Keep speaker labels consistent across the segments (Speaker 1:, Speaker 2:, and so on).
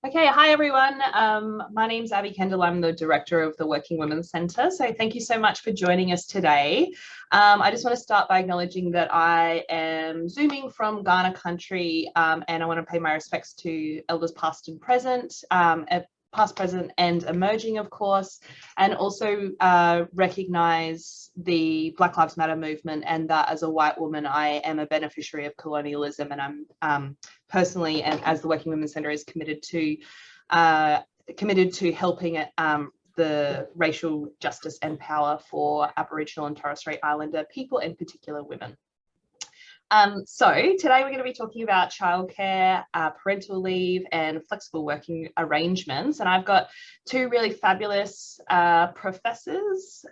Speaker 1: Okay, hi everyone. My name's Abby Kendall. I'm the director of the Working Women's Centre. So thank you so much for joining us today. I just want to start by acknowledging that I am Zooming from Ghana country, and I want to pay my respects to elders past and present, past, present and emerging, of course, and also recognise the Black Lives Matter movement, and that as a white woman, I am a beneficiary of colonialism, and I'm personally, and as the Working Women's Centre is committed to helping the racial justice and power for Aboriginal and Torres Strait Islander people, in particular women. So today we're going to be talking about childcare, parental leave and flexible working arrangements. And I've got two really fabulous professors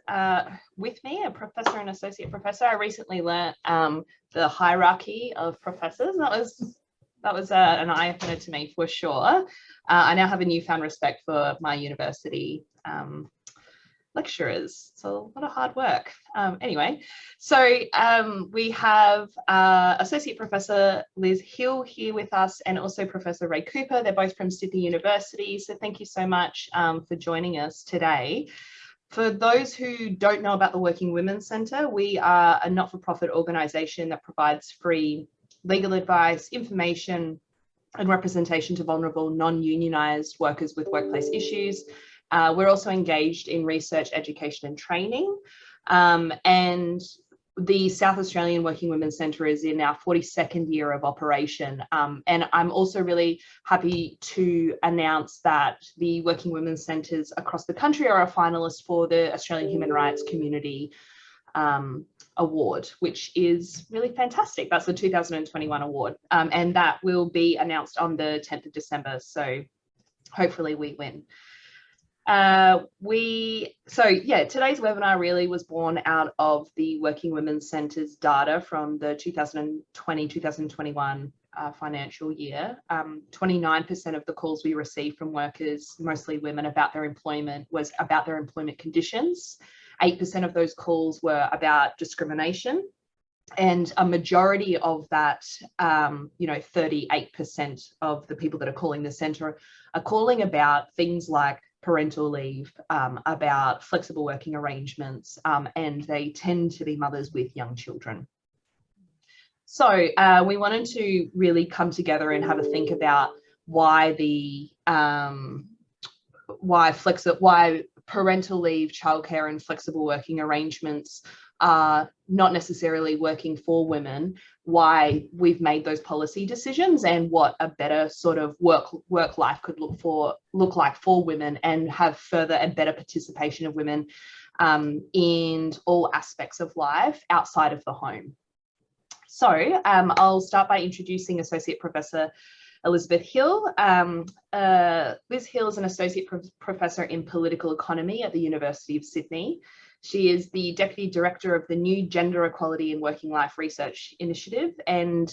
Speaker 1: with me, a professor and associate professor. I recently learnt the hierarchy of professors. That was an eye-opener to me for sure. I now have a newfound respect for my university lecturers. So a lot of hard work. Anyway, so we have Associate Professor Liz Hill here with us, and also Professor Ray Cooper. They're both from Sydney University. So thank you so much for joining us today. For those who don't know about the Working Women's Centre, we are a not-for-profit organisation that provides free legal advice, information and representation to vulnerable non-unionised workers with workplace issues. We're also engaged in research, education and training. And the South Australian Working Women's Centre is in our 42nd year of operation. And I'm also really happy to announce that the Working Women's Centres across the country are a finalist for the Australian Human Rights Community Award, which is really fantastic. That's the 2021 award. And that will be announced on the 10th of December. So hopefully we win. Today's webinar really was born out of the Working Women's Centre's data from the 2020-2021 financial year. 29% of the calls we received from workers, mostly women, about their employment was about their employment conditions. 8% of those calls were about discrimination. And a majority of that, 38% of the people that are calling the centre are calling about things like parental leave, about flexible working arrangements, and they tend to be mothers with young children. So we wanted to really come together and have a think about why parental leave, childcare and flexible working arrangements are not necessarily working for women, why we've made those policy decisions, and what a better sort of work life could look like for women, and have further and better participation of women in all aspects of life outside of the home. So I'll start by introducing Associate Professor Elizabeth Hill. Liz Hill is an Associate Professor in Political Economy at the University of Sydney. She is the Deputy Director of the new Gender Equality in Working Life Research Initiative, and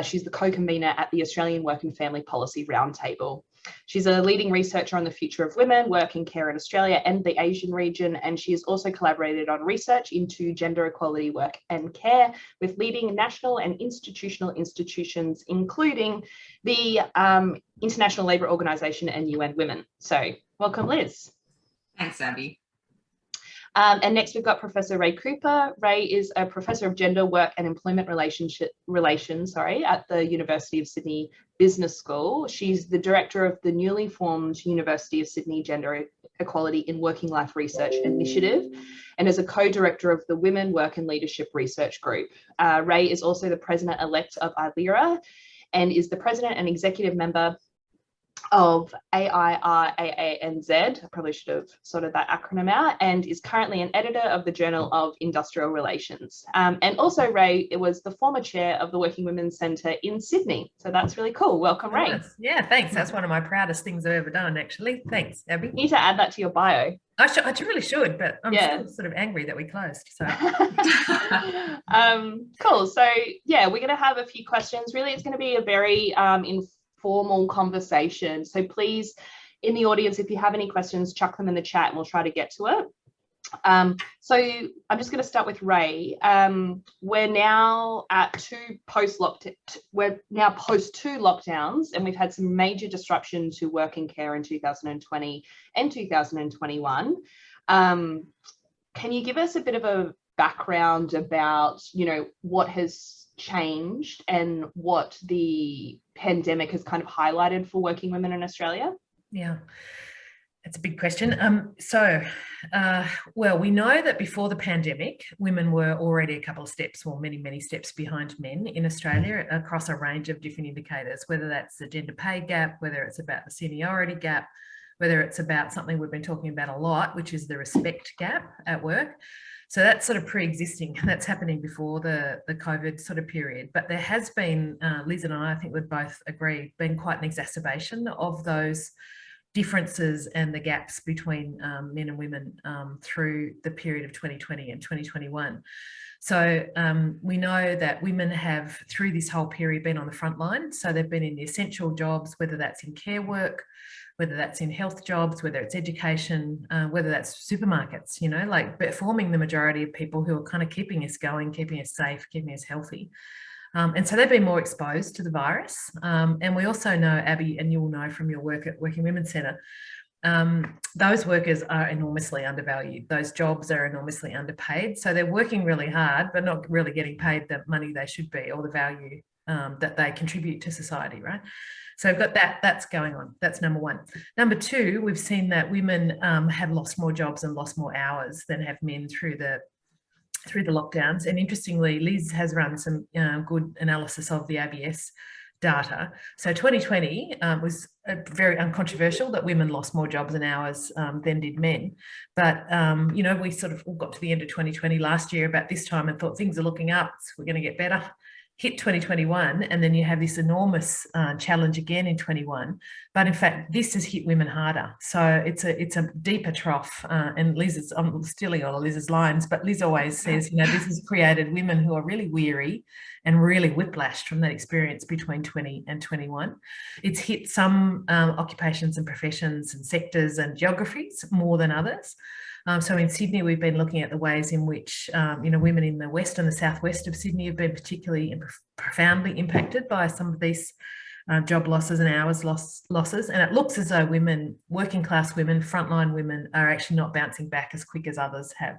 Speaker 1: she's the co-convener at the Australian Work and Family Policy Roundtable. She's a leading researcher on the future of women, work and care in Australia and the Asian region, and she has also collaborated on research into gender equality, work and care with leading national and institutions, including the International Labour Organization and UN Women. So welcome, Liz.
Speaker 2: Thanks, Abby.
Speaker 1: And next we've got Professor Ray Cooper. Ray is a Professor of Gender, Work and Employment Relations at the University of Sydney Business School. She's the Director of the newly formed University of Sydney Gender Equality in Working Life Research Initiative, and is a co-director of the Women, Work and Leadership Research Group. Ray is also the President-elect of ILERA and is the President and Executive Member of AIRAANZ, I probably should have sorted that acronym out, and is currently an editor of the Journal of Industrial Relations. And also Ray was the former chair of the Working Women's Centre in Sydney. So that's really cool. Welcome, Ray.
Speaker 3: Nice. Yeah, thanks. That's one of my proudest things I've ever done, actually. Thanks, Abby.
Speaker 1: You need to add that to your bio.
Speaker 3: I really should, but I'm still sort of angry that we closed. So
Speaker 1: cool. So yeah, we're going to have a few questions. Really, it's going to be a very informal conversation. So please, in the audience, if you have any questions, chuck them in the chat and we'll try to get to it. So I'm just going to start with Ray. We're now post two lockdowns, and we've had some major disruption to working care in 2020 and 2021. Can you give us a bit of a background about, what has changed and what the pandemic has kind of highlighted for working women in Australia?
Speaker 3: Yeah. That's a big question. Well, we know that before the pandemic, women were already a couple of steps, or many, many steps behind men in Australia across a range of different indicators, whether that's the gender pay gap, whether it's about the seniority gap, whether it's about something we've been talking about a lot, which is the respect gap at work. So that's sort of pre-existing. That's happening before the COVID sort of period. But there has been, Liz and I think we'd both agree, been quite an exacerbation of those differences and the gaps between men and women through the period of 2020 and 2021. So we know that women have, through this whole period, been on the front line. So they've been in the essential jobs, whether that's in care work, whether that's in health jobs, whether it's education, whether that's supermarkets, like performing the majority of people who are kind of keeping us going, keeping us safe, keeping us healthy. And so they've been more exposed to the virus. And we also know, Abby, and you'll know from your work at Working Women's Centre, those workers are enormously undervalued. Those jobs are enormously underpaid. So they're working really hard, but not really getting paid the money they should be, or the value that they contribute to society, right? So we've got that's going on. That's number one. Number two, we've seen that women have lost more jobs and lost more hours than have men through the lockdowns. And interestingly, Liz has run some good analysis of the ABS data. So 2020 was very uncontroversial that women lost more jobs and hours than did men. But, we sort of all got to the end of 2020 last year about this time and thought things are looking up, we're going to get better. Hit 2021, and then you have this enormous challenge again in 21. But in fact, this has hit women harder. So it's a deeper trough. And Liz, I'm stealing all of Liz's lines, but Liz always says, this has created women who are really weary and really whiplashed from that experience between 20 and 21. It's hit some occupations and professions and sectors and geographies more than others. So in Sydney, we've been looking at the ways in which, women in the west and the southwest of Sydney have been particularly and profoundly impacted by some of these job losses and hours losses. And it looks as though women, working class women, frontline women, are actually not bouncing back as quick as others have.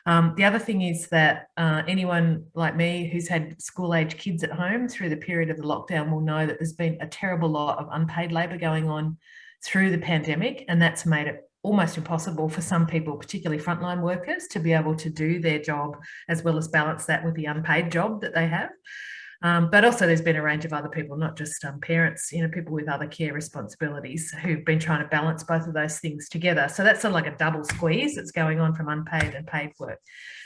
Speaker 3: The other thing is that anyone like me who's had school-age kids at home through the period of the lockdown will know that there's been a terrible lot of unpaid labour going on through the pandemic, and that's made it almost impossible for some people, particularly frontline workers, to be able to do their job as well as balance that with the unpaid job that they have. But also there's been a range of other people, not just parents, people with other care responsibilities who've been trying to balance both of those things together. So that's sort of like a double squeeze that's going on from unpaid and paid work.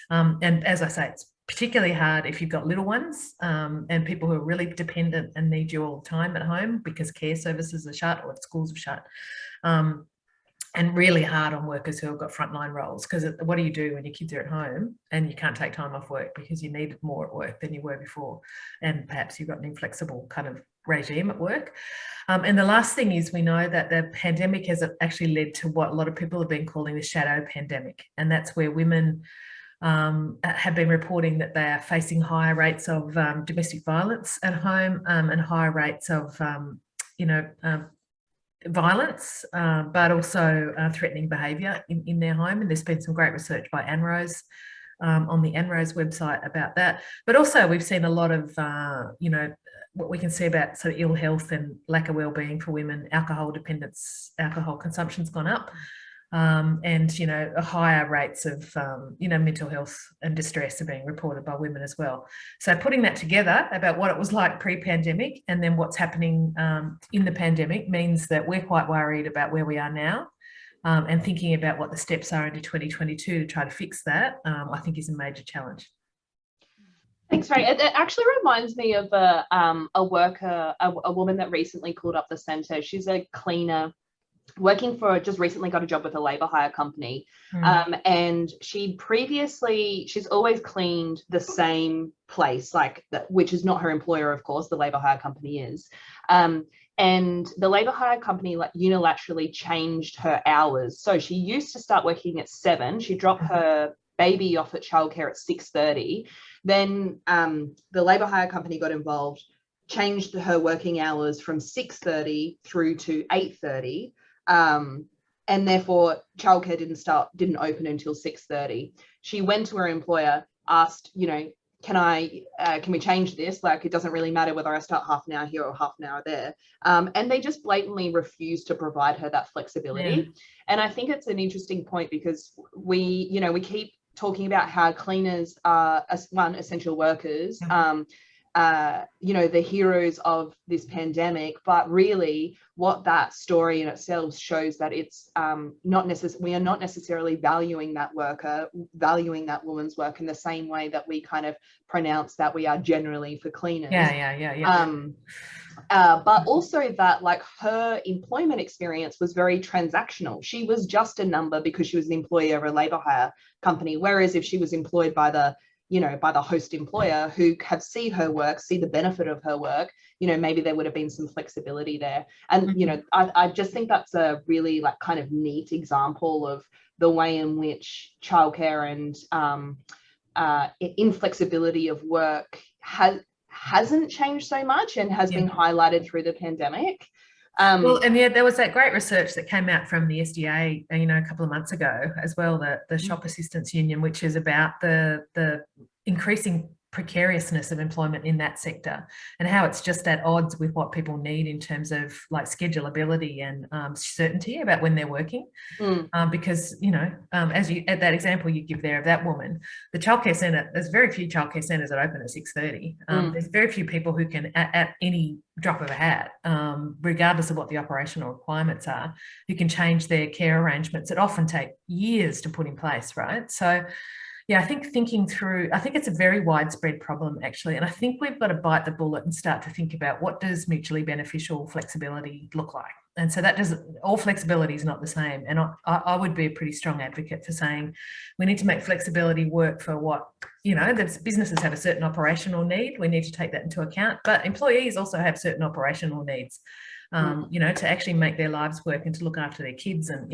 Speaker 3: And as I say, it's particularly hard if you've got little ones and people who are really dependent and need you all the time at home because care services are shut or schools are shut. And really hard on workers who have got frontline roles, because what do you do when your kids are at home and you can't take time off work because you needed more at work than you were before, and perhaps you've got an inflexible kind of regime at work. And the last thing is, we know that the pandemic has actually led to what a lot of people have been calling the shadow pandemic, and that's where women have been reporting that they are facing higher rates of domestic violence at home and higher rates of violence, but also threatening behaviour in their home. And there's been some great research by ANROS on the ANROS website about that. But also we've seen a lot of, what we can see about sort of ill health and lack of wellbeing for women. Alcohol dependence, alcohol consumption's gone up. And higher rates of mental health and distress are being reported by women as well. So putting that together about what it was like pre-pandemic and then what's happening in the pandemic means that we're quite worried about where we are now, and thinking about what the steps are into 2022 to try to fix that, I think is a major challenge.
Speaker 1: Thanks, Ray. It actually reminds me of a worker, a woman that recently called up the centre. She's a cleaner just recently got a job with a labour hire company. And she's always cleaned the same place, which is not her employer, of course, the labour hire company is. And the labour hire company like unilaterally changed her hours. So she used to start working at 7. She dropped her baby off at childcare at 6:30. Then the labour hire company got involved, changed her working hours from 6:30 through to 8:30. And therefore childcare didn't open until 6:30. She went to her employer, asked, can we change this? Like, it doesn't really matter whether I start half an hour here or half an hour there. And they just blatantly refused to provide her that flexibility. Yeah. And I think it's an interesting point, because we keep talking about how cleaners are essential workers, the heroes of this pandemic, but really what that story in itself shows that it's we are not necessarily valuing that woman's work in the same way that we kind of pronounce that we are generally for cleaners. But also that, like, her employment experience was very transactional. She was just a number because she was an employee of a labour hire company, whereas if she was employed by the host employer who have see the benefit of her work, maybe there would have been some flexibility there. And, I just think that's a really like kind of neat example of the way in which childcare and inflexibility of work hasn't changed so much and has been highlighted through the pandemic.
Speaker 3: There was that great research that came out from the SDA, a couple of months ago as well, the Shop Assistants Union, which is about the increasing precariousness of employment in that sector, and how it's just at odds with what people need in terms of like schedulability and certainty about when they're working. Because as you at that example you give there of that woman, the childcare centre, there's very few childcare centres that open at 6:30. There's very few people who can at any drop of a hat, regardless of what the operational requirements are, who can change their care arrangements that often take years to put in place, right? So I think thinking through, I think it's a very widespread problem actually, and I think we've got to bite the bullet and start to think about what does mutually beneficial flexibility look like. And so that all flexibility is not the same. And I would be a pretty strong advocate for saying we need to make flexibility work for what, the businesses have a certain operational need. We need to take that into account, but employees also have certain operational needs. To actually make their lives work and to look after their kids and,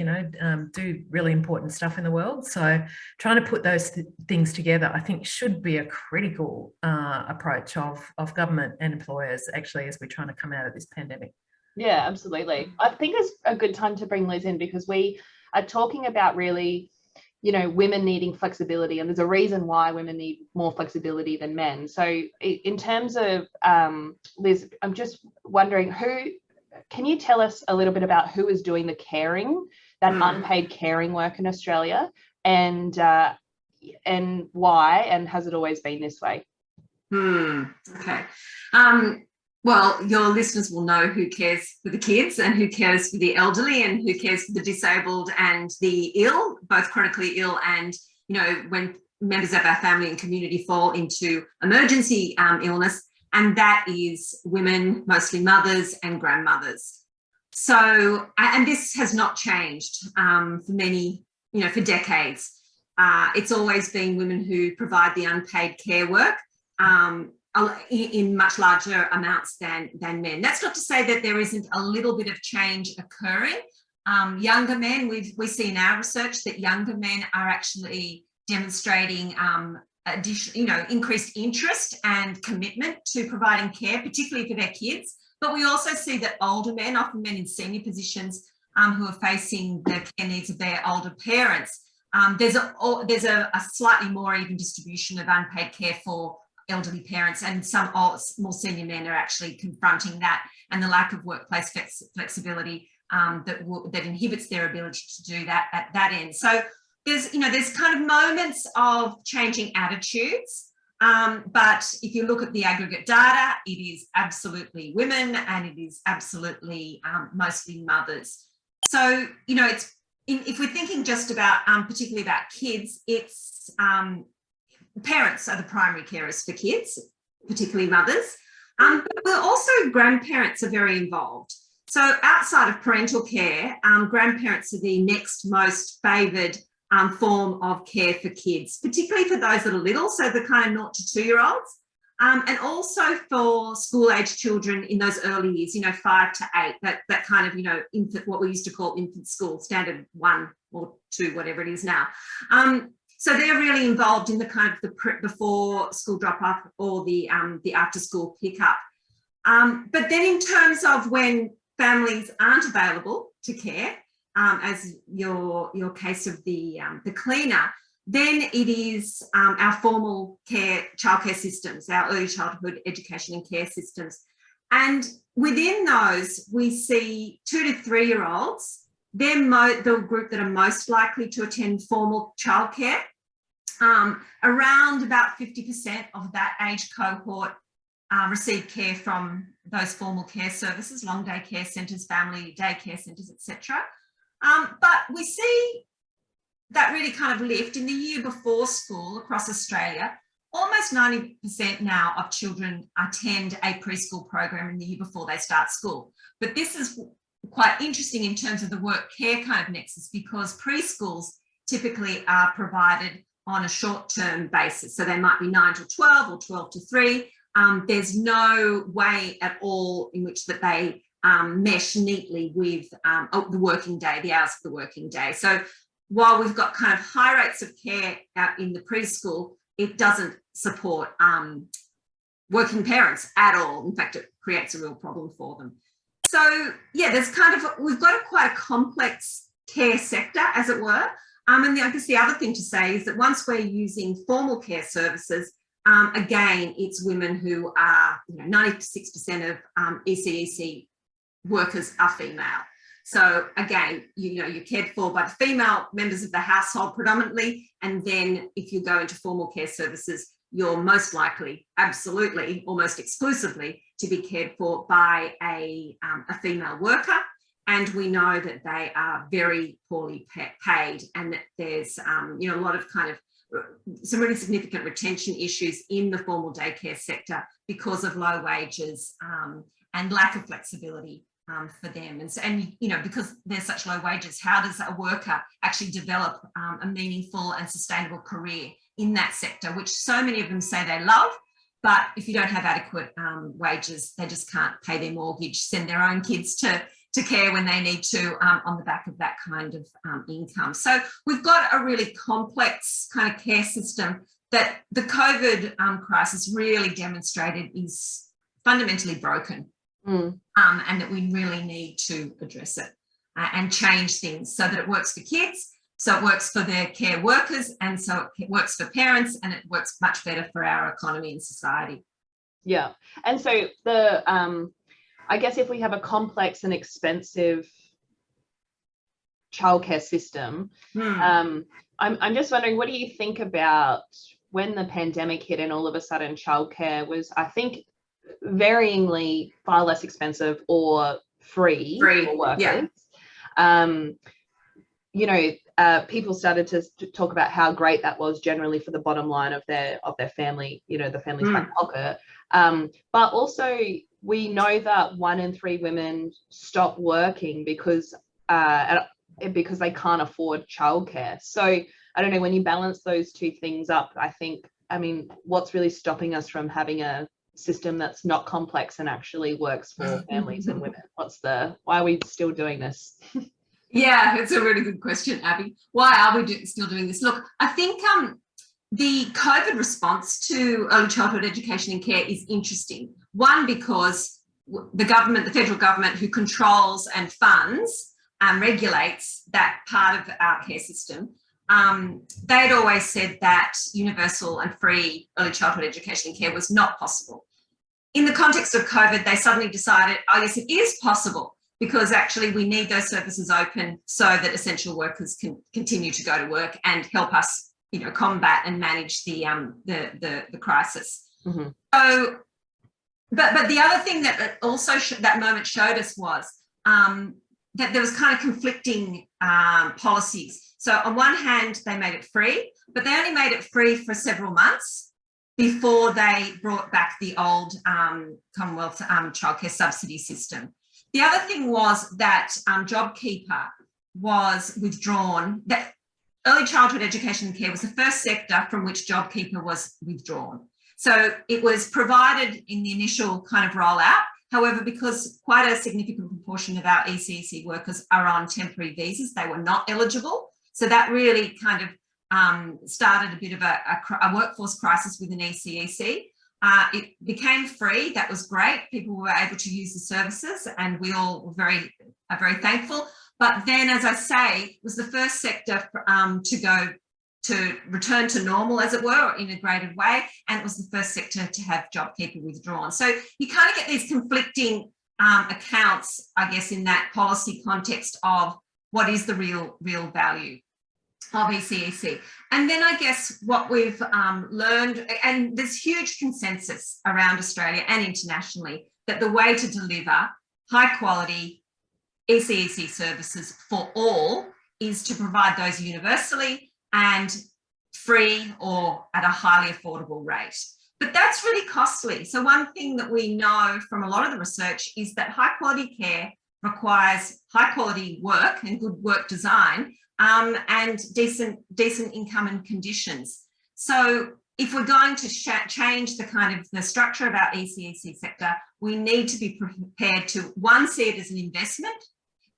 Speaker 3: do really important stuff in the world. So trying to put those things together, I think, should be a critical approach of government and employers actually as we're trying to come out of this pandemic.
Speaker 1: Yeah, absolutely. I think it's a good time to bring Liz in, because we are talking about really, women needing flexibility, and there's a reason why women need more flexibility than men. So in terms of Liz, I'm just wondering, can you tell us a little bit about who is doing the caring, that unpaid caring work in Australia, and why, and has it always been this way?
Speaker 2: Okay. Well, your listeners will know who cares for the kids and who cares for the elderly and who cares for the disabled and the ill, both chronically ill and, when members of our family and community fall into emergency illness. And that is women, mostly mothers and grandmothers. So, and this has not changed for many, for decades. It's always been women who provide the unpaid care work in much larger amounts than men. That's not to say that there isn't a little bit of change occurring. Younger men, we see in our research that younger men are actually demonstrating increased interest and commitment to providing care, particularly for their kids. But we also see that older men, often men in senior positions, who are facing the care needs of their older parents, there's a slightly more even distribution of unpaid care for elderly parents, and some more senior men are actually confronting that and the lack of workplace flexibility that inhibits their ability to do that at that end. So there's kind of moments of changing attitudes, but if you look at the aggregate data, it is absolutely women and it is absolutely mostly mothers. So, if we're thinking just about, particularly about kids, it's parents are the primary carers for kids, particularly mothers, but also grandparents are very involved. So outside of parental care, grandparents are the next most favoured form of care for kids, particularly for those that are little, so the kind of 0 to 2-year-olds. And also for school-age children in those early years, 5 to 8, that kind of, infant, what we used to call infant school, standard 1 or 2, whatever it is now. So they're really involved in the kind of the before school drop-off or the after-school pickup. But then in terms of when families aren't available to care, as your case of the cleaner, then it is our formal childcare systems, our early childhood education and care systems. And within those, we see 2 to 3-year-olds. They're the group that are most likely to attend formal childcare. Around about 50% of that age cohort receive care from those formal care services, long day care centres, family day care centres, etc. But we see that really kind of lift in the year before school across Australia. Almost 90% now of children attend a preschool program in the year before they start school. But this is quite interesting in terms of the work-care kind of nexus, because preschools typically are provided on a short-term basis. So they might be 9 to 12 or 12 to 3. There's no way at all in which that they mesh neatly with the working day, the hours of the working day. So while we've got kind of high rates of care out in the preschool, it doesn't support working parents at all. In fact, it creates a real problem for them. So yeah, we've got quite a complex care sector, as it were. And I guess the other thing to say is that once we're using formal care services, again, it's women who are, 96% of ECEC workers are female. So again, you're cared for by the female members of the household predominantly. And then if you go into formal care services, you're most likely, absolutely, almost exclusively to be cared for by a female worker. And we know that they are very poorly paid, and that there's, a lot of kind of some really significant retention issues in the formal daycare sector because of low wages and lack of flexibility for them. And because there's such low wages, how does a worker actually develop a meaningful and sustainable career in that sector, which so many of them say they love, but if you don't have adequate wages, they just can't pay their mortgage, send their own kids to care when they need to on the back of that kind of income. So we've got a really complex kind of care system that the COVID crisis really demonstrated is fundamentally broken. And that we really need to address it and change things so that it works for kids, so it works for their care workers, and so it works for parents, and it works much better for our economy and society.
Speaker 1: Yeah. And so I guess if we have a complex and expensive childcare system, I'm just wondering, what do you think about when the pandemic hit and all of a sudden childcare was, I think, varyingly far less expensive or free for workers? Yeah. People started to talk about how great that was generally for the bottom line of their family, the family's back pocket. But also we know that 1 in 3 women stop working because they can't afford childcare. So I don't know, when you balance those two things up, what's really stopping us from having a system that's not complex and actually works for families and women? Why are we still doing this?
Speaker 2: Yeah, it's a really good question, Abby. Why are we still doing this? Look, I think the COVID response to early childhood education and care is interesting. One, because the federal government, who controls and funds and regulates that part of our care system, they'd always said that universal and free early childhood education and care was not possible. In the context of COVID, they suddenly decided, oh yes, it is possible, because actually we need those services open so that essential workers can continue to go to work and help us, combat and manage the crisis. Mm-hmm. So, but the other thing that also that moment showed us was that there was kind of conflicting policies. So on one hand, they made it free, but they only made it free for several months before they brought back the old Commonwealth childcare subsidy system. The other thing was that JobKeeper was withdrawn. That early childhood education and care was the first sector from which JobKeeper was withdrawn. So it was provided in the initial kind of rollout. However, because quite a significant proportion of our ECEC workers are on temporary visas, they were not eligible. So that really kind of started a bit of a workforce crisis within ECEC. It became free. That was great. People were able to use the services, and we all were very thankful. But then, as I say, it was the first sector to return to normal, as it were, or integrated way, and it was the first sector to have JobKeeper withdrawn. So you kind of get these conflicting accounts, I guess, in that policy context of what is the real value of ECEC. And then I guess what we've learned, and there's huge consensus around Australia and internationally, that the way to deliver high quality ECEC services for all is to provide those universally and free or at a highly affordable rate. But that's really costly. So one thing that we know from a lot of the research is that high quality care requires high quality work and good work design, and decent income and conditions. So if we're going to change the kind of the structure of our ECEC sector, we need to be prepared to, one, see it as an investment,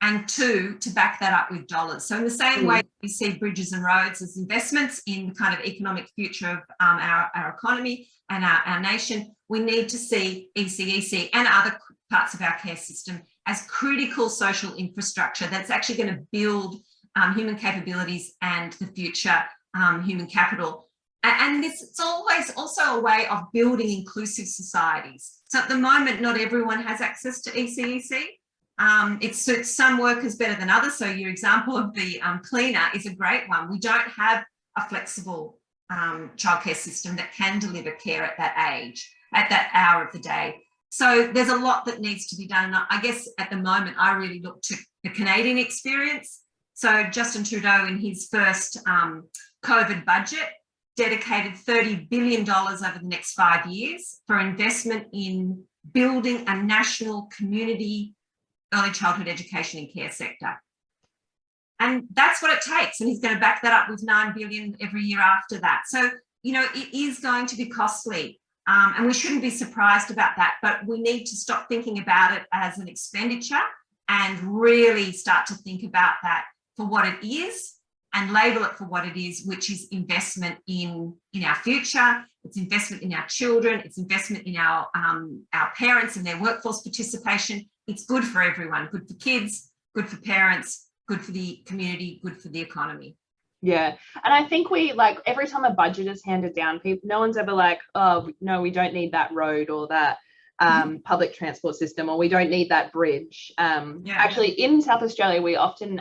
Speaker 2: and two, to back that up with dollars. So in the same way we see bridges and roads as investments in the kind of economic future of our economy and our nation, we need to see ECEC and other parts of our care system as critical social infrastructure that's actually going to build human capabilities and the future human capital. And it's always also a way of building inclusive societies. So at the moment, not everyone has access to ECEC. It suits some workers better than others. So your example of the cleaner is a great one. We don't have a flexible childcare system that can deliver care at that age, at that hour of the day. So there's a lot that needs to be done. And I guess at the moment, I really look to the Canadian experience. So Justin Trudeau, in his first COVID budget, dedicated $30 billion over the next 5 years for investment in building a national community early childhood education and care sector. And that's what it takes. And he's going to back that up with $9 billion every year after that. So, you know, it is going to be costly. And we shouldn't be surprised about that, but we need to stop thinking about it as an expenditure and really start to think about that for what it is and label it for what it is, which is investment in our future. It's investment in our children. It's investment in our parents and their workforce participation. It's good for everyone, good for kids, good for parents, good for the community, good for the economy.
Speaker 1: Yeah. And I think we, like, every time a budget is handed down, no one's ever like, oh, no, we don't need that road or that public transport system, or we don't need that bridge. Actually, in South Australia, we often,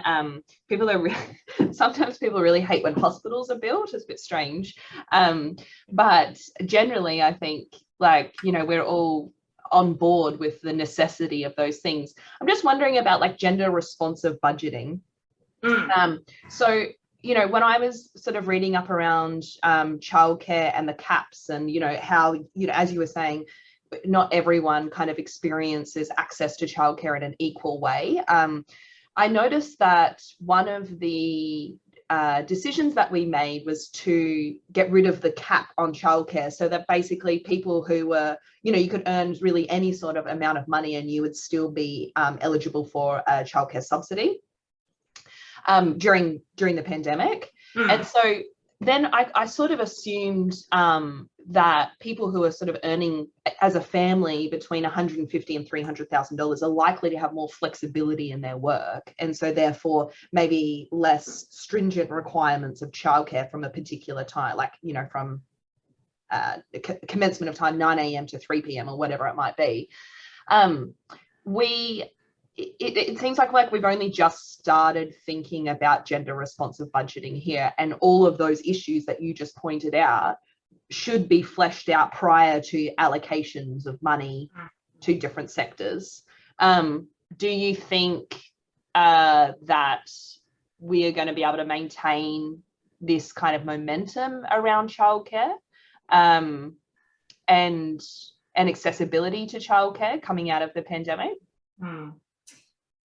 Speaker 1: sometimes people really hate when hospitals are built. It's a bit strange. But generally, I think, like, you know, we're all on board with the necessity of those things. I'm just wondering about, like, gender responsive budgeting. So, you know, when I was sort of reading up around childcare and the caps and, you know, how, you know, as you were saying, not everyone kind of experiences access to childcare in an equal way. I noticed that one of the decisions that we made was to get rid of the cap on childcare, so that basically people who were, you know, you could earn really any sort of amount of money and you would still be eligible for a childcare subsidy during the pandemic. And so then I sort of assumed that people who are sort of earning as a family between $150,000 and $300,000 are likely to have more flexibility in their work, and so therefore maybe less stringent requirements of childcare from a particular time, like, you know, from commencement of time 9 a.m. to 3 p.m. or whatever it might be. It seems like we've only just started thinking about gender responsive budgeting here, and all of those issues that you just pointed out should be fleshed out prior to allocations of money to different sectors. Do you think that we are going to be able to maintain this kind of momentum around childcare and accessibility to childcare coming out of the pandemic?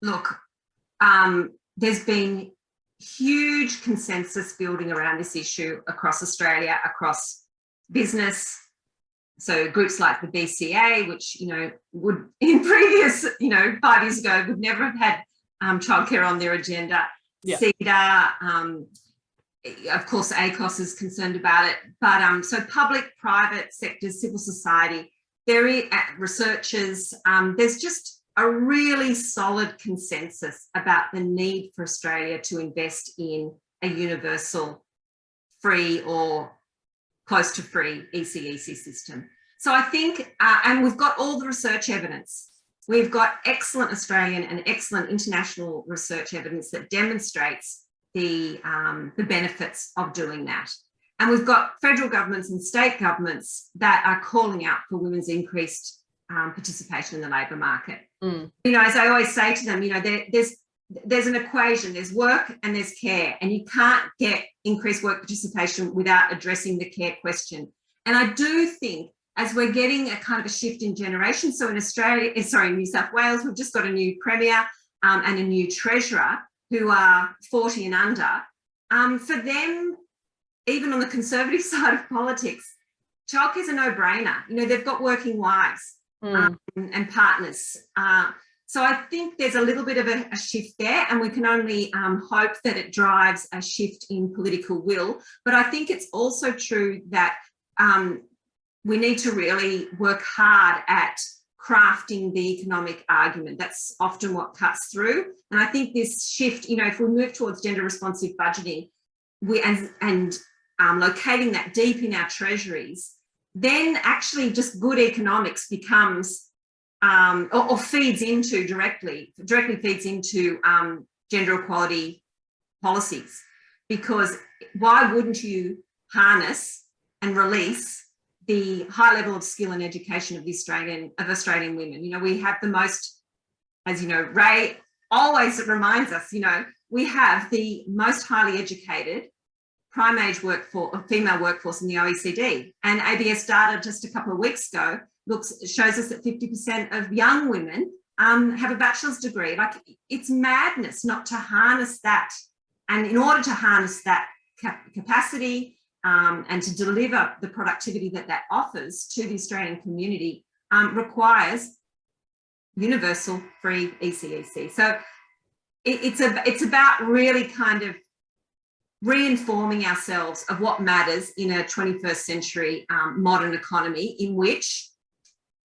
Speaker 2: Look, there's been huge consensus building around this issue across Australia, across business, So groups like the BCA, which, would in previous, 5 years ago, would never have had childcare on their agenda.
Speaker 1: Yeah.
Speaker 2: CEDA, of course, ACOS is concerned about it. But so public, private sectors, civil society, researchers, there's just a really solid consensus about the need for Australia to invest in a universal, free or close to free ECEC system. So I think, and we've got all the research evidence. We've got excellent Australian and excellent international research evidence that demonstrates the benefits of doing that. And we've got federal governments and state governments that are calling out for women's increased participation in the labour market. As I always say to them, there's an equation, there's work and there's care, and you can't get increased work participation without addressing the care question. And I do think as we're getting a kind of a shift in generation, so in New South Wales, we've just got a new Premier and a new Treasurer who are 40 and under. For them, even on the Conservative side of politics, childcare is a no-brainer. They've got working wives and partners. So I think there's a little bit of a shift there, and we can only hope that it drives a shift in political will. But I think it's also true that we need to really work hard at crafting the economic argument. That's often what cuts through. And I think this shift, if we move towards gender responsive budgeting and locating that deep in our treasuries, then actually just good economics becomes or feeds into directly feeds into gender equality policies. Because why wouldn't you harness and release the high level of skill and education of Australian women? We have the most, as Ray always reminds us, we have the most highly educated prime age female workforce in the OECD. And ABS data just a couple of weeks ago shows us that 50% of young women have a bachelor's degree. Like, it's madness not to harness that. And in order to harness that capacity and to deliver the productivity that offers to the Australian community requires universal free ECEC. So it's about really kind of reinforming ourselves of what matters in a 21st century modern economy in which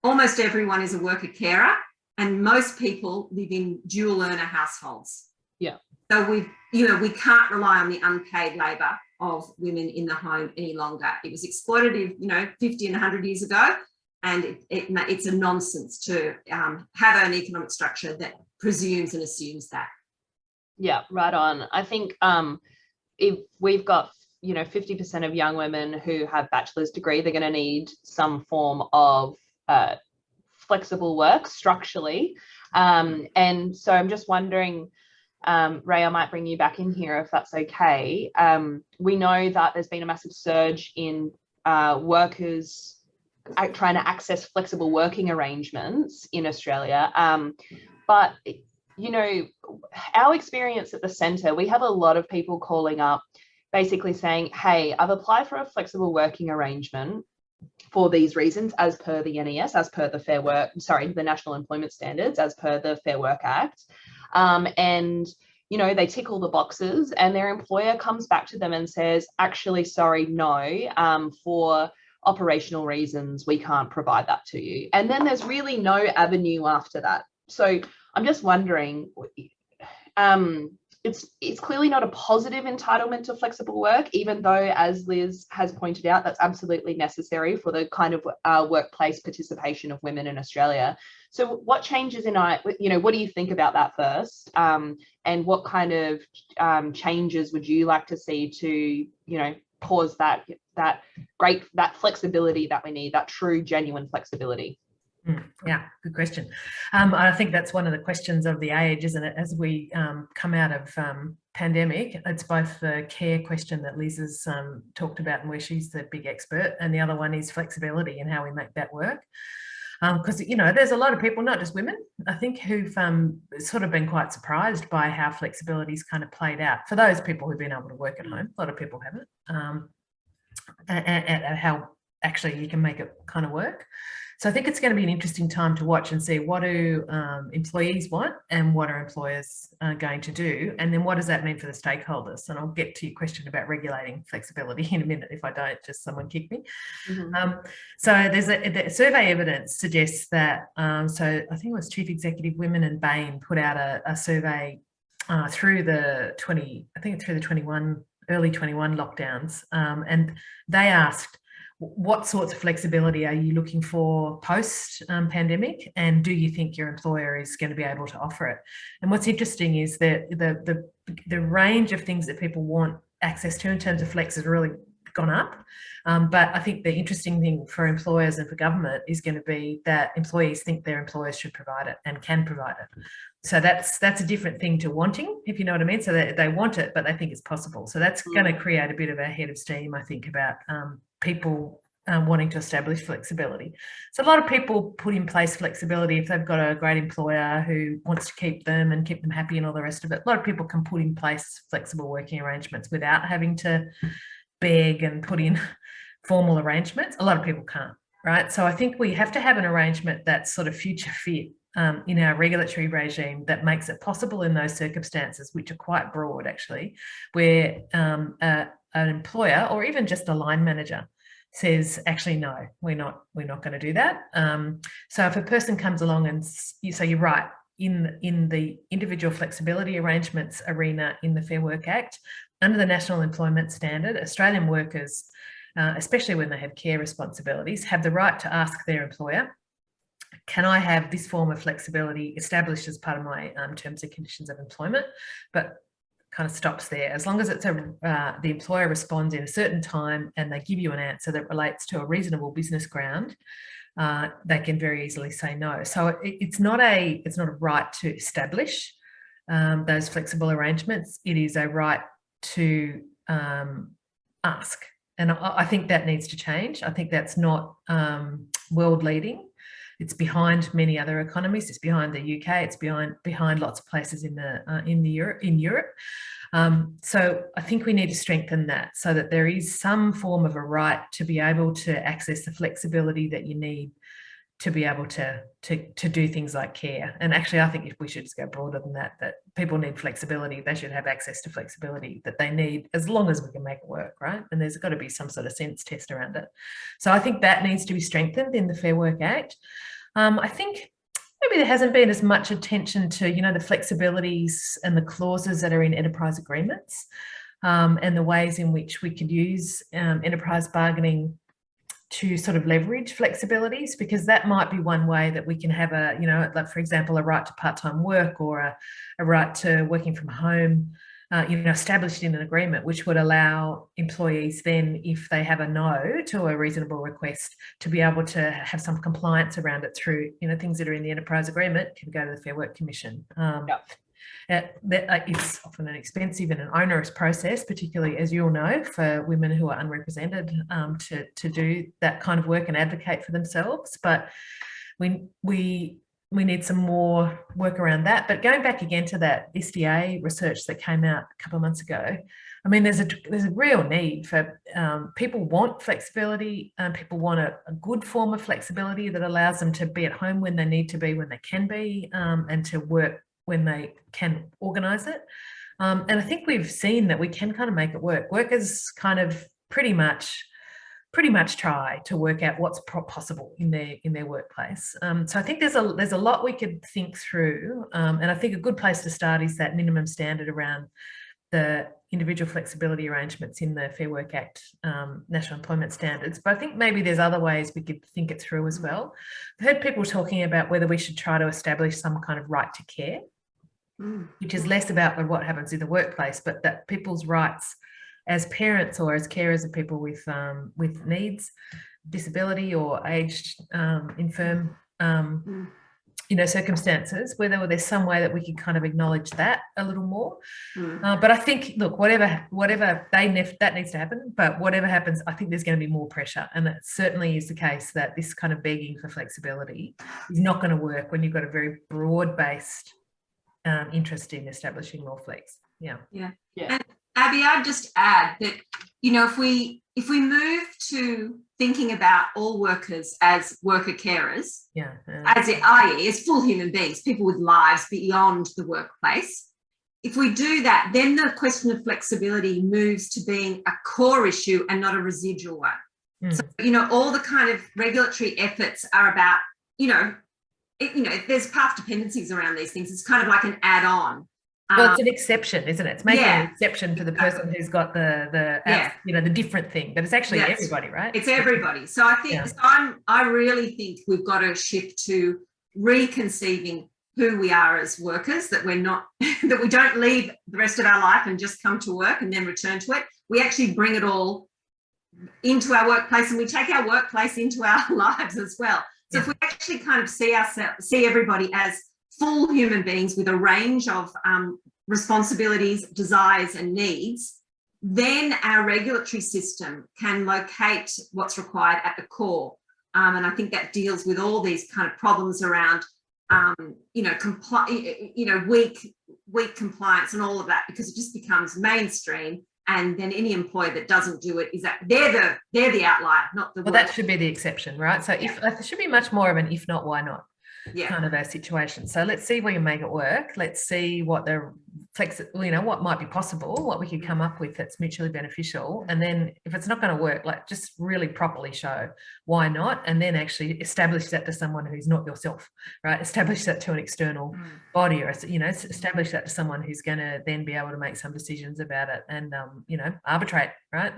Speaker 2: almost everyone is a worker carer and most people live in dual earner households.
Speaker 1: Yeah.
Speaker 2: So we can't rely on the unpaid labour of women in the home any longer. It was exploitative, 50 and 100 years ago, and it's a nonsense to have an economic structure that presumes and assumes that.
Speaker 1: Yeah, right on. I think if we've got 50% of young women who have bachelor's degree, they're going to need some form of flexible work structurally. And so I'm just wondering, Ray, I might bring you back in here if that's okay. We know that there's been a massive surge in workers trying to access flexible working arrangements in Australia. But our experience at the centre, we have a lot of people calling up basically saying, hey, I've applied for a flexible working arrangement for these reasons as per the NES, as per the National Employment Standards, as per the Fair Work Act. And they tick all the boxes, and their employer comes back to them and says, actually, sorry, no, for operational reasons, we can't provide that to you. And then there's really no avenue after that. So I'm just wondering, it's clearly not a positive entitlement to flexible work, even though, as Liz has pointed out, that's absolutely necessary for the kind of workplace participation of women in Australia. So what changes what do you think about that first? And what kind of changes would you like to see to, cause that flexibility that we need, that true, genuine flexibility?
Speaker 3: Yeah, good question. I think that's one of the questions of the age, isn't it? As we come out of pandemic, it's both the care question that Liz has talked about and where she's the big expert, and the other one is flexibility and how we make that work. Because, there's a lot of people, not just women, I think, who've sort of been quite surprised by how flexibility's kind of played out. For those people who've been able to work at home, a lot of people haven't, and how actually you can make it kind of work. So I think it's going to be an interesting time to watch and see what do employees want and what are employers going to do, and then what does that mean for the stakeholders. And I'll get to your question about regulating flexibility in a minute. If I don't, just someone kick me. So there's the survey evidence suggests that, so I think it was Chief Executive Women and Bain put out a survey through the early 21 lockdowns, and they asked, what sorts of flexibility are you looking for post pandemic, and do you think your employer is going to be able to offer it? And what's interesting is that the range of things that people want access to in terms of flex has really gone up. But I think the interesting thing for employers and for government is going to be that employees think their employers should provide it and can provide it. So that's a different thing to wanting, if you know what I mean. So they want it, but they think it's possible. So that's going to create a bit of a head of steam, I think, about people wanting to establish flexibility. So a lot of people put in place flexibility if they've got a great employer who wants to keep them and keep them happy and all the rest of it. A lot of people can put in place flexible working arrangements without having to beg and put in formal arrangements. A lot of people can't, right? So I think we have to have an arrangement that's sort of future fit in our regulatory regime that makes it possible in those circumstances, which are quite broad actually, where an employer or even just a line manager says, actually, no, we're not going to do that. So if a person comes along and so you're right, in the individual flexibility arrangements arena in the Fair Work Act, under the National Employment Standard, Australian workers, especially when they have care responsibilities, have the right to ask their employer, can I have this form of flexibility established as part of my terms and conditions of employment? But kind of stops there. As long as it's the employer responds in a certain time and they give you an answer that relates to a reasonable business ground, they can very easily say no. So it's not a right to establish those flexible arrangements. It is a right to ask. And I think that needs to change. I think that's not world leading. It's behind many other economies. It's behind the UK. It's behind lots of places in Europe. So I think we need to strengthen that so that there is some form of a right to be able to access the flexibility that you need to be able to do things like care. And actually, I think if we should just go broader than that, that people need flexibility. They should have access to flexibility that they need as long as we can make it work, right? And there's got to be some sort of sense test around it. So I think that needs to be strengthened in the Fair Work Act. I think maybe there hasn't been as much attention to, the flexibilities and the clauses that are in enterprise agreements, and the ways in which we could use enterprise bargaining to sort of leverage flexibilities, because that might be one way that we can have like, for example, a right to part-time work or a right to working from home, established in an agreement, which would allow employees then, if they have a no to a reasonable request, to be able to have some compliance around it through, things that are in the enterprise agreement can go to the Fair Work Commission. It's often an expensive and an onerous process, particularly, as you all know, for women who are unrepresented to do that kind of work and advocate for themselves. But we need some more work around that. But going back again to that SDA research that came out a couple of months ago, I mean, there's a real need for people want flexibility. People want a good form of flexibility that allows them to be at home when they need to be, when they can be, and to work when they can organise it. And I think we've seen that we can kind of make it work. Workers kind of pretty much try to work out what's possible in their workplace. So I think there's a lot we could think through, and I think a good place to start is that minimum standard around the individual flexibility arrangements in the Fair Work Act, National Employment Standards. But I think maybe there's other ways we could think it through as well. I've heard people talking about whether we should try to establish some kind of right to care, which is less about what happens in the workplace, but that people's rights as parents or as carers of people with needs, disability or aged, infirm, circumstances, whether there's some way that we can kind of acknowledge that a little more. But I think, look, whatever that needs to happen, but whatever happens, I think there's going to be more pressure. And it certainly is the case that this kind of begging for flexibility is not going to work when you've got a very broad-based interest in establishing more flex. Yeah.
Speaker 2: And Abby, I'd just add that if we move to thinking about all workers as worker carers, i.e. as full human beings, people with lives beyond the workplace, if we do that, then the question of flexibility moves to being a core issue and not a residual one. So, all the kind of regulatory efforts are about, there's path dependencies around these things. It's kind of like an add-on.
Speaker 3: Well, it's an exception, isn't it? It's making an exception for the person who's got the different thing, but it's actually everybody, right?
Speaker 2: It's everybody. So I think I really think we've got to shift to reconceiving who we are as workers, that we're not that we don't leave the rest of our life and just come to work and then return to it. We actually bring it all into our workplace, and we take our workplace into our lives as well. So if we actually kind of see everybody as full human beings with a range of responsibilities, desires and needs, then our regulatory system can locate what's required at the core. And I think that deals with all these kind of problems around, weak compliance and all of that, because it just becomes mainstream. And then any employer that doesn't do it is that they're the outlier, not the.
Speaker 3: Well, that should be the exception, right? So there should be much more of an if not, why not kind of a situation. So let's see where you make it work. Let's see what what might be possible, what we could come up with that's mutually beneficial. And then if it's not going to work, like just really properly show why not, and then actually establish that to someone who's not yourself, right? Establish that to an external body, or establish that to someone who's going to then be able to make some decisions about it and arbitrate, right?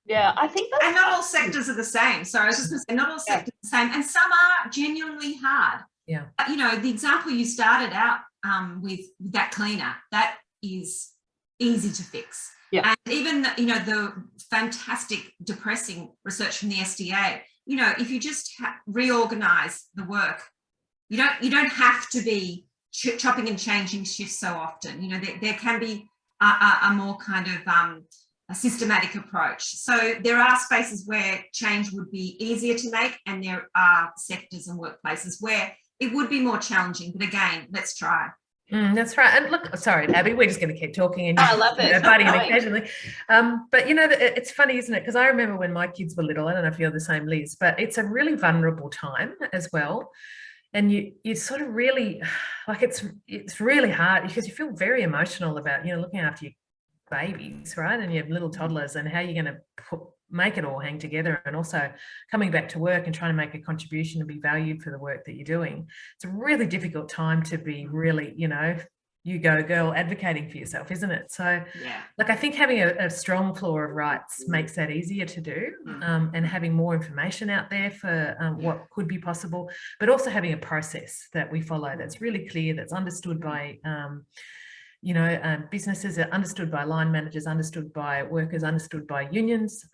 Speaker 1: Yeah, I think that's...
Speaker 2: And not all sectors are the same. So I was just going to say, not all sectors are the same, and some are genuinely hard.
Speaker 3: Yeah.
Speaker 2: The example you started out with that cleaner, that is easy to fix.
Speaker 1: Yeah.
Speaker 2: And even the fantastic, depressing research from the SDA, if you just reorganize the work, you don't have to be chopping and changing shifts so often. There can be a more kind of a systematic approach. So there are spaces where change would be easier to make, and there are sectors and workplaces where it would be more challenging. But again, let's try.
Speaker 3: That's right. And look, sorry, Abby, we're just going to keep talking and
Speaker 1: I love it.
Speaker 3: Buddy occasionally. But it's funny, isn't it? Because I remember when my kids were little, I don't know if you're the same, Liz, but it's a really vulnerable time as well. And you sort of really, like, it's really hard because you feel very emotional about, looking after your babies, right? And you have little toddlers, and how you're going to make it all hang together, and also coming back to work and trying to make a contribution and be valued for the work that you're doing. It's a really difficult time to be really, you go girl advocating for yourself, isn't it? So like, I think having a strong floor of rights makes that easier to do, and having more information out there for what could be possible, but also having a process that we follow that's really clear, that's understood by businesses, are understood by line managers, understood by workers, understood by unions,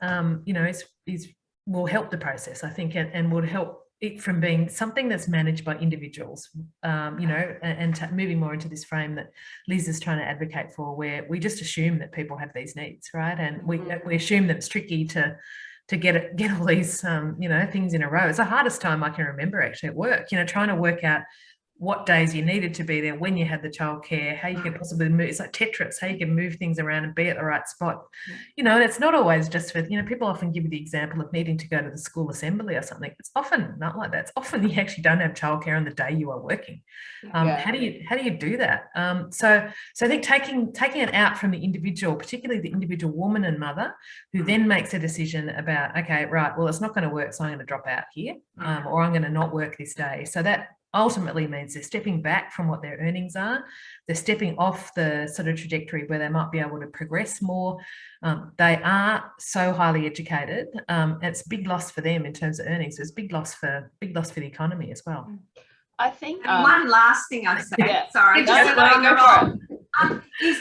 Speaker 3: will help the process, I think, and would help it from being something that's managed by individuals, and moving more into this frame that Liz is trying to advocate for, where we just assume that people have these needs, right? And we assume that it's tricky to get all these, things in a row. It's the hardest time I can remember actually at work, trying to work out what days you needed to be there, when you had the childcare, how you could possibly move. It's like Tetris, how you can move things around and be at the right spot. And it's not always just for, people often give you the example of needing to go to the school assembly or something. It's often not like that. It's often you actually don't have childcare on the day you are working. How do you do that? So I think taking it out from the individual, particularly the individual woman and mother, who then makes a decision about, okay, right, well, it's not going to work, so I'm going to drop out here, or I'm going to not work this day. So that ultimately means they're stepping back from what their earnings are. They're stepping off the sort of trajectory where they might be able to progress more. They are so highly educated. It's a big loss for them in terms of earnings. It's a big loss for the economy as well.
Speaker 1: I think
Speaker 2: one last thing I'd say, sorry, is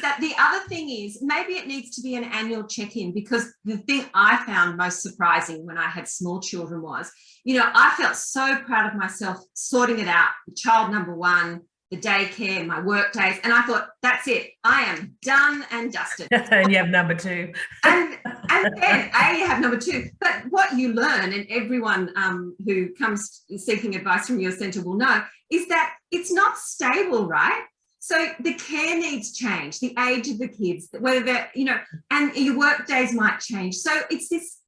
Speaker 2: that the other thing is maybe it needs to be an annual check-in, because the thing I found most surprising when I had small children was, I felt so proud of myself sorting it out, child number one, the daycare, my work days, and I thought, that's it, I am done and dusted.
Speaker 3: And you have number two.
Speaker 2: and then you have number two. But what you learn, and everyone who comes seeking advice from your centre will know, is that it's not stable, right? So the care needs change, the age of the kids, whether they're, you know, and your work days might change. So it's this,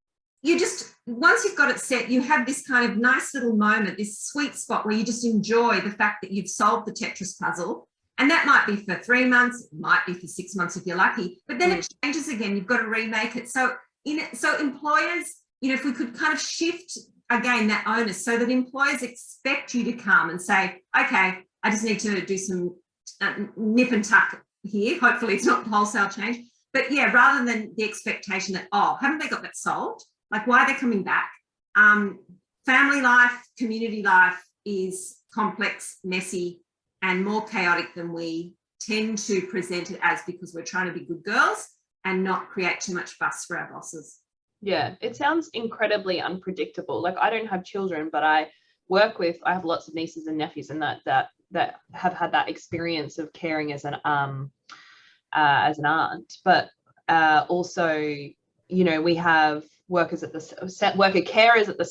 Speaker 2: you just, once you've got it set, you have this kind of nice little moment, this sweet spot where you just enjoy the fact that you've solved the Tetris puzzle. And that might be for 3 months, it might be for 6 months if you're lucky, but then it changes again. You've got to remake it. So so employers, you know, if we could kind of shift again that onus so that employers expect you to come and say, okay, I just need to do some nip and tuck here. Hopefully it's not wholesale change. But yeah, rather than the expectation that, oh, haven't they got that solved? Like, why are they coming back? Family life, community life is complex, messy, and more chaotic than we tend to present it as, because we're trying to be good girls and not create too much fuss for our bosses.
Speaker 1: Yeah, it sounds incredibly unpredictable. Like, I don't have children, but I have lots of nieces and nephews, and that have had that experience of caring as an aunt. But also, you know, we have worker carers at the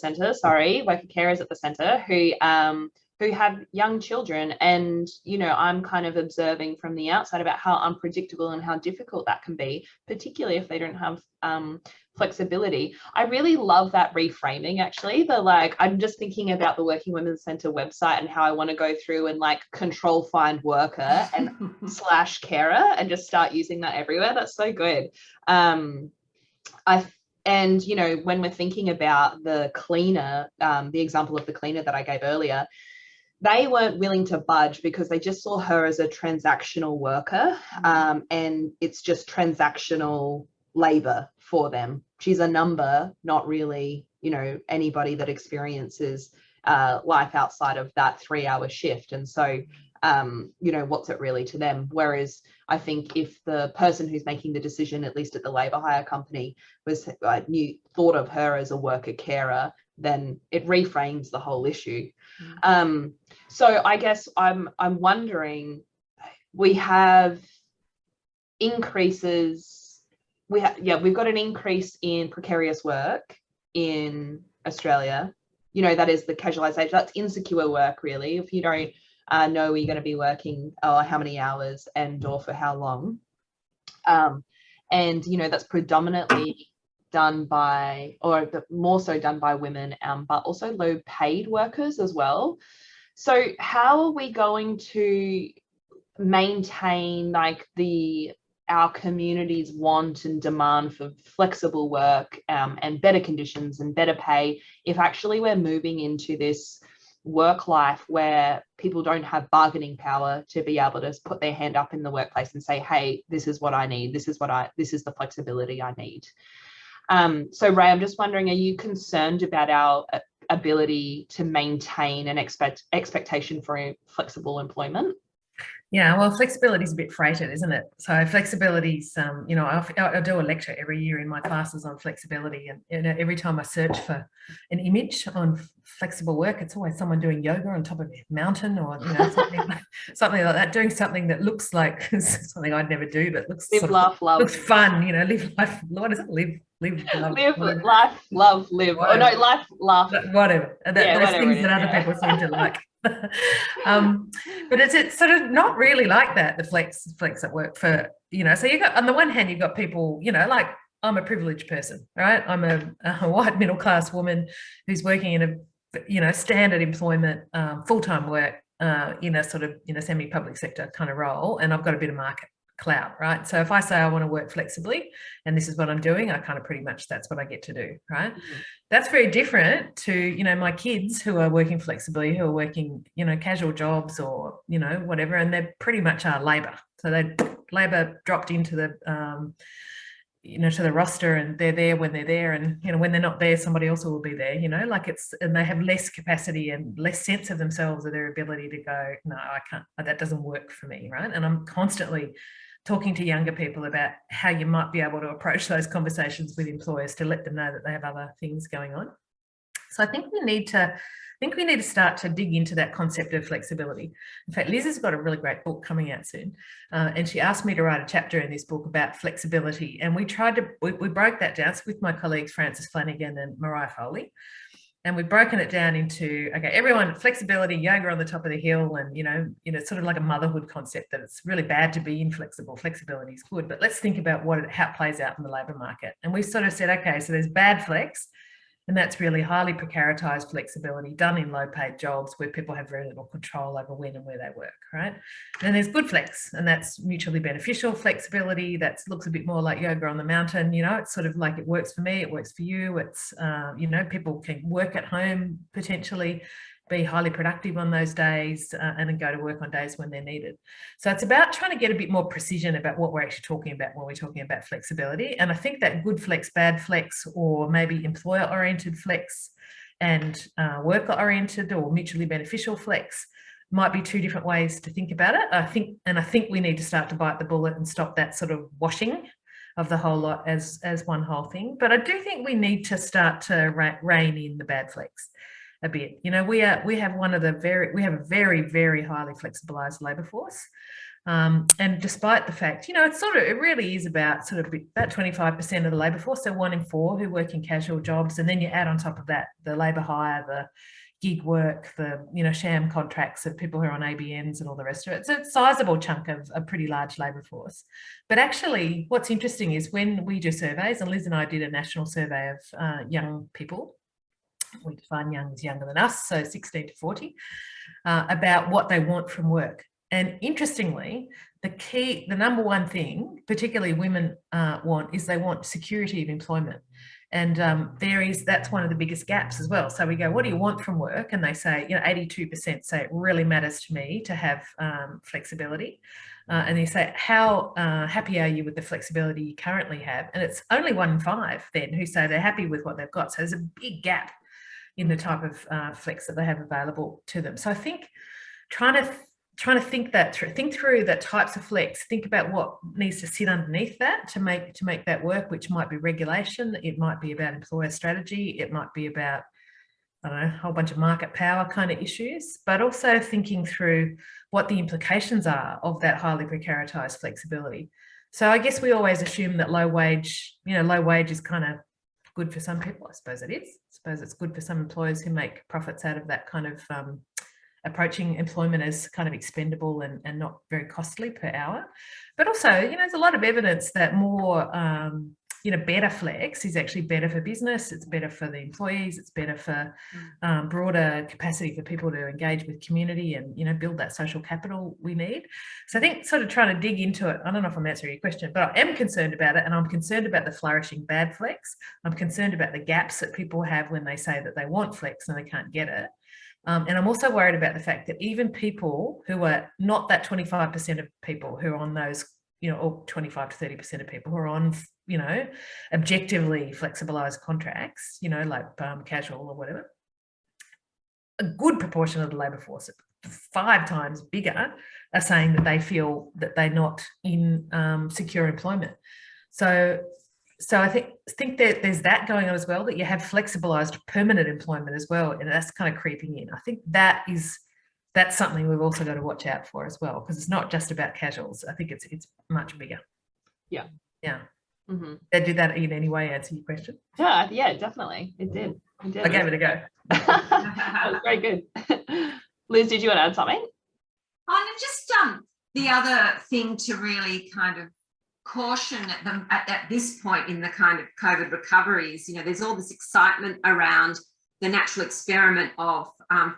Speaker 1: centre who have young children, and, you know, I'm kind of observing from the outside about how unpredictable and how difficult that can be, particularly if they don't have flexibility. I really love that reframing, actually. I'm just thinking about the Working Women's Centre website and how I want to go through and like control find worker and / carer and just start using that everywhere. That's so good. And, you know, when we're thinking about the cleaner, the example of the cleaner that I gave earlier, they weren't willing to budge because they just saw her as a transactional worker, and it's just transactional labor for them. She's a number, not really, you know, anybody that experiences life outside of that 3-hour shift. And so, you know, what's it really to them? Whereas I think if the person who's making the decision, at least at the labour hire company, thought of her as a worker carer, then it reframes the whole issue. So I guess I'm wondering, we have increases. We've got an increase in precarious work in Australia. You know, that is the casualisation. That's insecure work, really. If you don't know you're going to be working how many hours or for how long, and, you know, that's predominantly done by, more so done by women, but also low paid workers as well. So how are we going to maintain like our community's want and demand for flexible work and better conditions and better pay if actually we're moving into this work life where people don't have bargaining power to be able to put their hand up in the workplace and say, hey, this is what I need, this is the flexibility I need. So Ray, I'm just wondering, are you concerned about our ability to maintain an expectation for flexible employment?
Speaker 3: Yeah, well, flexibility is a bit freighted, isn't it? So flexibility's, you know, I do a lecture every year in my classes on flexibility, and, you know, every time I search for an image on flexible work, it's always someone doing yoga on top of a mountain, or, you know, something like that, doing something that looks like something I'd never do, but looks
Speaker 1: love.
Speaker 3: Looks fun, you know. Live life. What is it? Live, love,
Speaker 1: life, love, live. Whatever. Oh no, life, laugh.
Speaker 3: Whatever. Those things that other people seem to like. But it's sort of not really like that, the flex at work, for, you know. So you got, on the one hand, you've got people, you know, like, I'm a privileged person, right? I'm a white middle class woman who's working in a, you know, standard employment, full-time work, in a sort of, you know, semi-public sector kind of role, and I've got a bit of market clout, right? So if I say I want to work flexibly and this is what I'm doing, I kind of pretty much, that's what I get to do, right? That's very different to, you know, my kids who are working flexibly, who are working, you know, casual jobs or, you know, whatever, and they pretty much are labor. So labor dropped into the you know, to the roster, and they're there when they're there, and, you know, when they're not there, somebody else will be there, you know, like it's, and they have less capacity and less sense of themselves, or their ability to go, no, I can't, that doesn't work for me, right? And I'm constantly talking to younger people about how you might be able to approach those conversations with employers to let them know that they have other things going on. So I think we need to start to dig into that concept of flexibility. In fact, Liz has got a really great book coming out soon, and she asked me to write a chapter in this book about flexibility, and we broke that down with my colleagues Frances Flanagan and Mariah Foley. And we've broken it down into, okay, everyone, flexibility, yoga on the top of the hill, and, sort of like a motherhood concept that it's really bad to be inflexible. Flexibility is good, but let's think about how it plays out in the labour market. And we sort of said, okay, so there's bad flex, and that's really highly precaritized flexibility done in low paid jobs where people have very little control over when and where they work, right? And then there's good flex, and that's mutually beneficial flexibility. That looks a bit more like yoga on the mountain. It's sort of like it works for me, it works for you. It's, people can work at home, potentially be highly productive on those days, and then go to work on days when they're needed. So it's about trying to get a bit more precision about what we're actually talking about when we're talking about flexibility. And I think that good flex, bad flex, or maybe employer-oriented flex and worker-oriented or mutually beneficial flex might be two different ways to think about it. I think we need to start to bite the bullet and stop that sort of washing of the whole lot as one whole thing. But I do think we need to start to rein in the bad flex a bit. We have a very, very highly flexibilized labour force. And despite the fact, it really is about 25% of the labour force, so 1 in 4 who work in casual jobs. And then you add on top of that the labour hire, the gig work, the sham contracts of people who are on ABNs and all the rest of it. It's a sizable chunk of a pretty large labour force. But actually, what's interesting is when we do surveys, and Liz and I did a national survey of young people, we define young as younger than us, so 16 to 40, about what they want from work. And interestingly, the number one thing, particularly women want, is they want security of employment. And that's one of the biggest gaps as well. So we go, what do you want from work? And they say, 82% say it really matters to me to have flexibility. And they say, how happy are you with the flexibility you currently have? And it's only 1 in 5 then who say they're happy with what they've got. So there's a big gap in the type of flex that they have available to them. So I think trying to think through the types of flex, think about what needs to sit underneath that to make that work, which might be regulation, it might be about employer strategy, it might be about, I don't know, a whole bunch of market power kind of issues, but also thinking through what the implications are of that highly precaritized flexibility. So I guess we always assume that low wage is kind of good for some people. I suppose it is. I suppose it's good for some employers who make profits out of that kind of approaching employment as kind of expendable and not very costly per hour. But also, there's a lot of evidence that more, better flex is actually better for business. It's better for the employees. It's better for broader capacity for people to engage with community and, build that social capital we need. So I think sort of trying to dig into it, I don't know if I'm answering your question, but I am concerned about it, and I'm concerned about the flourishing bad flex. I'm concerned about the gaps that people have when they say that they want flex and they can't get it. And I'm also worried about the fact that even people who are not that 25% of people who are on those, or 25 to 30% of people who are on, objectively flexibilized contracts, like casual or whatever, a good proportion of the labour force, 5 times bigger, are saying that they feel that they're not in secure employment. So I think that there's that going on as well, that you have flexibilized permanent employment as well, and that's kind of creeping in. I think that's something we've also got to watch out for as well, because it's not just about casuals. I think it's much bigger.
Speaker 1: Yeah. Mm-hmm.
Speaker 3: Did that in any way answer your question?
Speaker 1: Yeah, definitely. It did.
Speaker 3: I gave it a go.
Speaker 1: That was very good. Liz, did you want to add something?
Speaker 2: Just the other thing to really kind of caution at them at this point in the kind of COVID recoveries, there's all this excitement around the natural experiment of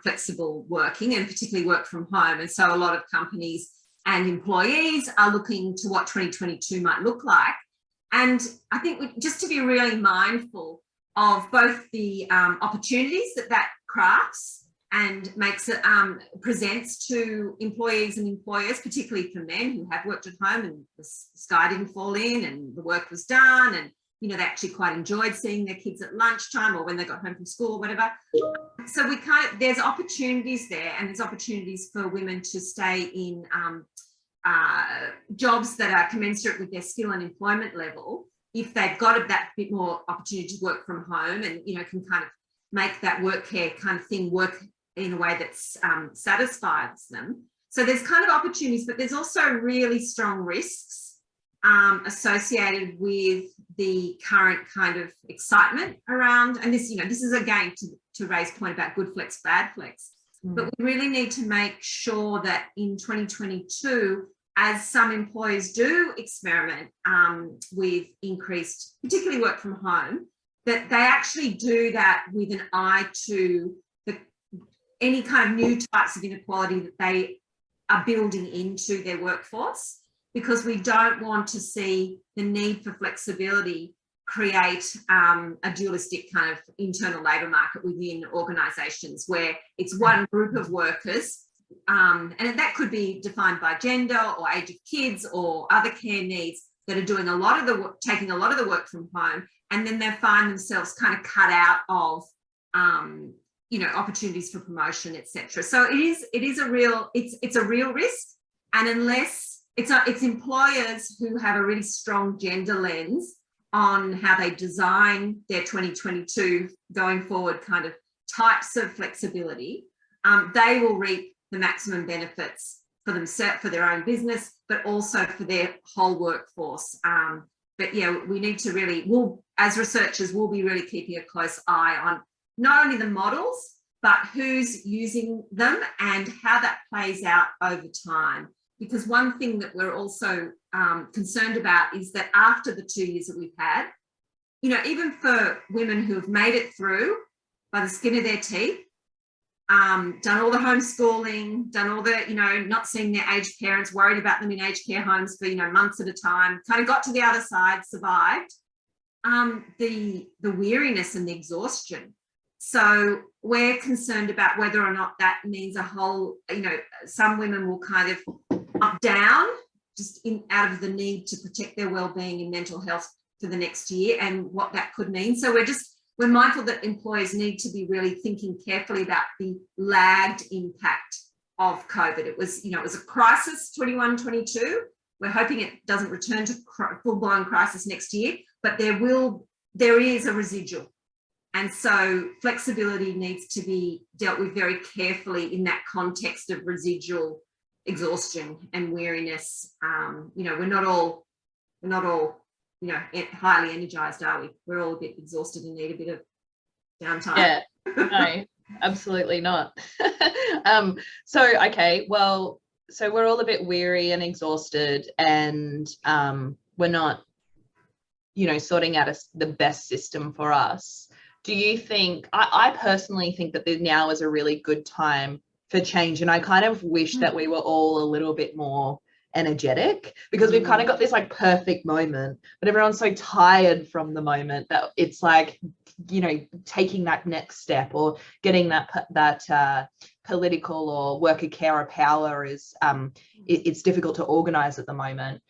Speaker 2: flexible working, and particularly work from home. And so a lot of companies and employees are looking to what 2022 might look like. And I think just to be really mindful of both the opportunities that crafts and makes it presents to employees and employers, particularly for men who have worked at home and the sky didn't fall in and the work was done, and they actually quite enjoyed seeing their kids at lunchtime or when they got home from school or whatever. So there's opportunities there, and there's opportunities for women to stay in jobs that are commensurate with their skill and employment level if they've got that bit more opportunity to work from home and can kind of make that work care kind of thing work in a way that satisfies them. So there's kind of opportunities, but there's also really strong risks associated with the current kind of excitement around, and this is again to Ray's point about good flex, bad flex. But we really need to make sure that in 2022, as some employers do experiment with increased, particularly work from home, that they actually do that with an eye to any kind of new types of inequality that they are building into their workforce, because we don't want to see the need for flexibility create a dualistic kind of internal labour market within organisations where it's one group of workers, and that could be defined by gender or age of kids or other care needs, that are doing a lot of the work, taking a lot of the work from home, and then they find themselves kind of cut out of opportunities for promotion, etc. So it's a real risk, and unless it's employers who have a really strong gender lens on how they design their 2022 going forward kind of types of flexibility, they will reap the maximum benefits for themselves, for their own business, but also for their whole workforce. But yeah, we need to really, as researchers, we'll be really keeping a close eye on not only the models, but who's using them and how that plays out over time. Because one thing that we're also concerned about is that after the 2 years that we've had, even for women who have made it through by the skin of their teeth, done all the homeschooling, done all the, not seeing their aged parents, worried about them in aged care homes for, months at a time, kind of got to the other side, survived, the weariness and the exhaustion. So we're concerned about whether or not that means a whole, some women will kind of up down just out of the need to protect their well-being and mental health for the next year, and what that could mean. So we're mindful that employers need to be really thinking carefully about the lagged impact of COVID. It was a crisis 21-22. We're hoping it doesn't return to full-blown crisis next year, but there is a residual. And so flexibility needs to be dealt with very carefully in that context of residual exhaustion and weariness. We're not all highly energized, are we? We're all a bit exhausted and need a bit of downtime.
Speaker 1: Yeah, no, absolutely not. So we're all a bit weary and exhausted, and we're not, sorting out the best system for us. Do you think, I personally think that now is a really good time for change, and I kind of wish that we were all a little bit more energetic, because we've kind of got this like perfect moment, but everyone's so tired from the moment that it's like, taking that next step or getting that political or worker care or power is it's difficult to organize at the moment.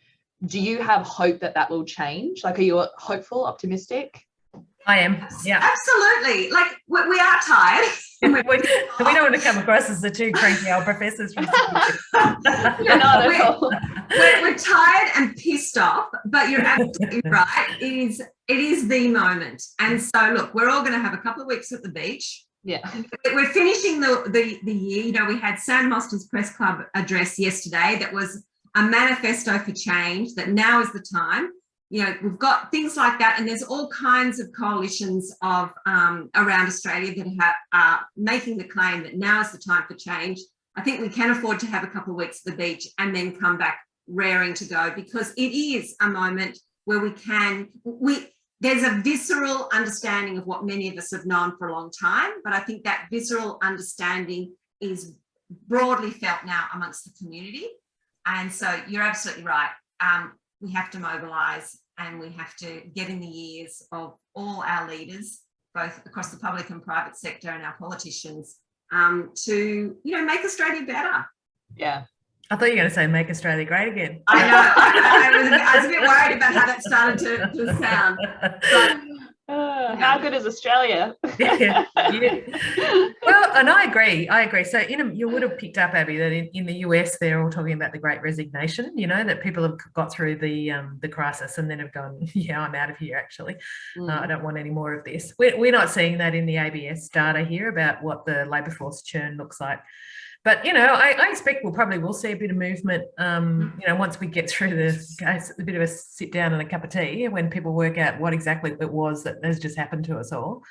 Speaker 1: Do you have hope that will change? Like, are you hopeful, optimistic?
Speaker 3: I am, yeah.
Speaker 2: Absolutely. Like, we are tired.
Speaker 3: We don't want to come across as the two cranky old professors from
Speaker 1: Not at all.
Speaker 2: We're tired and pissed off, but you're absolutely right. It is the moment. And so, look, we're all going to have a couple of weeks at the beach.
Speaker 1: Yeah.
Speaker 2: We're finishing the year. We had Sam Mostyn's press club address yesterday that was a manifesto for change, that now is the time. We've got things like that, and there's all kinds of coalitions of around Australia that are making the claim that now is the time for change. I think we can afford to have a couple of weeks at the beach and then come back raring to go, because it is a moment where there's a visceral understanding of what many of us have known for a long time, but I think that visceral understanding is broadly felt now amongst the community. And so you're absolutely right. We have to mobilise, and we have to get in the ears of all our leaders, both across the public and private sector, and our politicians, to make Australia better.
Speaker 1: Yeah.
Speaker 3: I thought you were going to say make Australia great again.
Speaker 2: I know. I was a bit worried about how that started to sound. But,
Speaker 1: how good is Australia?
Speaker 3: Yeah. Well, and I agree. So you would have picked up, Abby, that in the US they're all talking about the Great Resignation. That people have got through the crisis and then have gone, yeah, I'm out of here. Actually, I don't want any more of this. We're not seeing that in the ABS data here about what the labour force churn looks like. But, I expect we'll see a bit of movement, once we get through a bit of a sit down and a cup of tea, when people work out what exactly it was that has just happened to us all.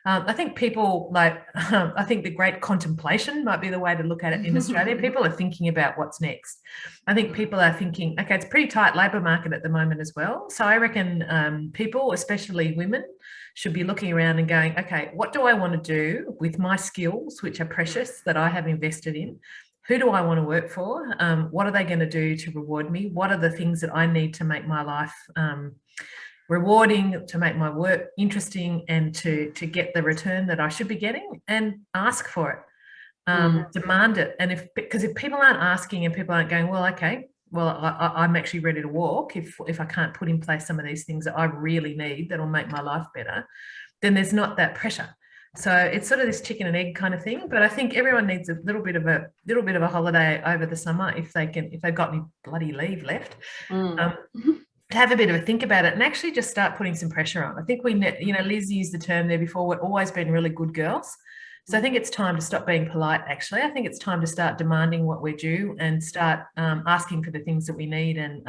Speaker 3: I think people I think the great contemplation might be the way to look at it in Australia. People are thinking about what's next. I think people are thinking, okay, it's a pretty tight labour market at the moment as well. So I reckon people, especially women, should be looking around and going, okay, what do I want to do with my skills, which are precious, that I have invested in? Who do I want to work for? What are they going to do to reward me? What are the things that I need to make my life rewarding, to make my work interesting, and to get the return that I should be getting, and ask for it, demand it. And because if people aren't asking and people aren't going, well, okay, well, I'm actually ready to walk if I can't put in place some of these things that I really need that'll make my life better, then there's not that pressure. So it's sort of this chicken and egg kind of thing. But I think everyone needs a little bit of a holiday over the summer if they've got any bloody leave left. To have a bit of a think about it and actually just start putting some pressure on. I think Liz used the term there before, we've always been really good girls. So I think it's time to stop being polite, actually. I think it's time to start demanding what we're due and start asking for the things that we need, and,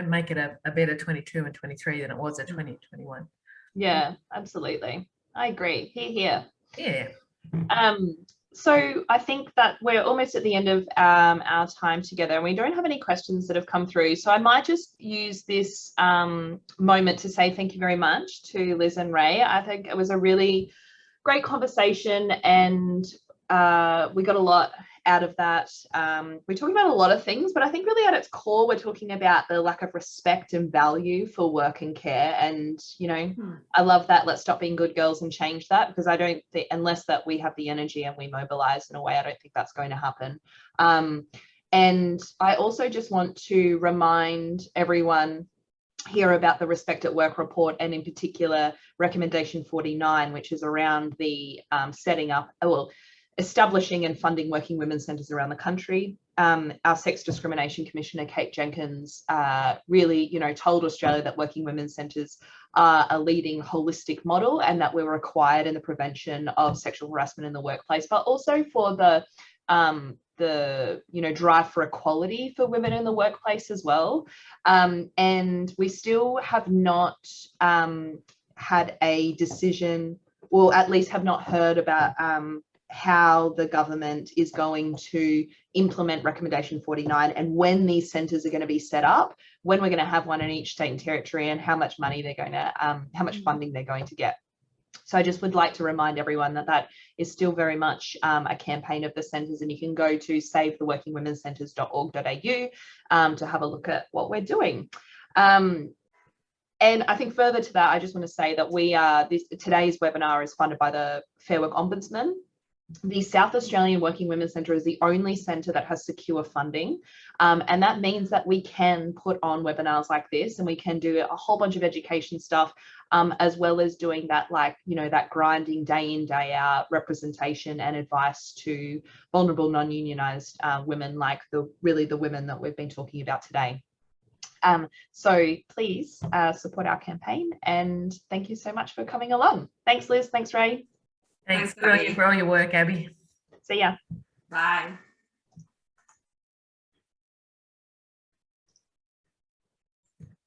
Speaker 3: make it a better 22 and 23 than it was at 2021.
Speaker 1: Yeah, absolutely. I agree. Here.
Speaker 3: Yeah.
Speaker 1: So I think that we're almost at the end of our time together, and we don't have any questions that have come through. So I might just use this moment to say thank you very much to Liz and Ray. I think it was a really great conversation, and we got a lot out of that. We're talking about a lot of things, but I think really at its core, we're talking about the lack of respect and value for work and care. And, I love that. Let's stop being good girls and change that, because I don't think, unless that we have the energy and we mobilize in a way, I don't think that's going to happen. And I also just want to remind everyone here about the Respect at Work report, and in particular recommendation 49, which is around the establishing and funding working women's centres around the country. Our Sex Discrimination Commissioner, Kate Jenkins, really, told Australia that working women's centres are a leading holistic model, and that we're required in the prevention of sexual harassment in the workplace, but also for the drive for equality for women in the workplace as well. And we still have not had a decision, or at least have not heard about how the government is going to implement recommendation 49, and when these centres are going to be set up, when we're going to have one in each state and territory, and how much money they're going to, how much funding they're going to get. So I just would like to remind everyone that is still very much a campaign of the centres, and you can go to savetheworkingwomencentres.org.au to have a look at what we're doing. And I think further to that, I just want to say that today's webinar is funded by the Fair Work Ombudsman. The South Australian Working Women's Centre is the only centre that has secure funding, and that means that we can put on webinars like this, and we can do a whole bunch of education stuff, as well as doing that, that grinding day in, day out representation and advice to vulnerable non-unionised women, like the women that we've been talking about today. So please support our campaign, and thank you so much for coming along. Thanks, Liz. Thanks, Ray.
Speaker 3: Thanks for all your work, Abby.
Speaker 1: See ya.
Speaker 2: Bye.